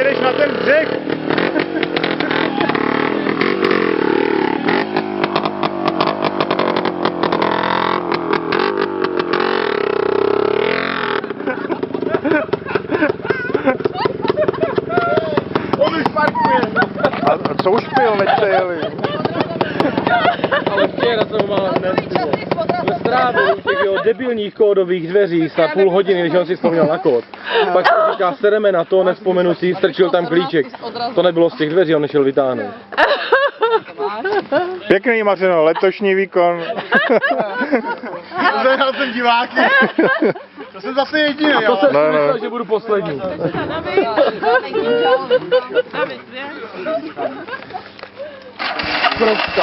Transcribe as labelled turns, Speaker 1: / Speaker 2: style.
Speaker 1: jedeš na ten břeh. On už parkuje. A co už pil, než jste jeli?
Speaker 2: Ale včera jsem ho mal ve strávě u těch jeho debilních kódových dveří za půl hodiny, když on si vzpomněl na kód. Pak si říká, sereme na to, nevzpomenu si, strčil tam klíček. To nebylo z těch dveří, on nešel vytáhnout.
Speaker 1: Pěkný, Mařeno, letošní výkon. Zahrál jsem diváky. To jsem zase jediný,
Speaker 2: A to jsem si myslel, že budu poslední. Prostě,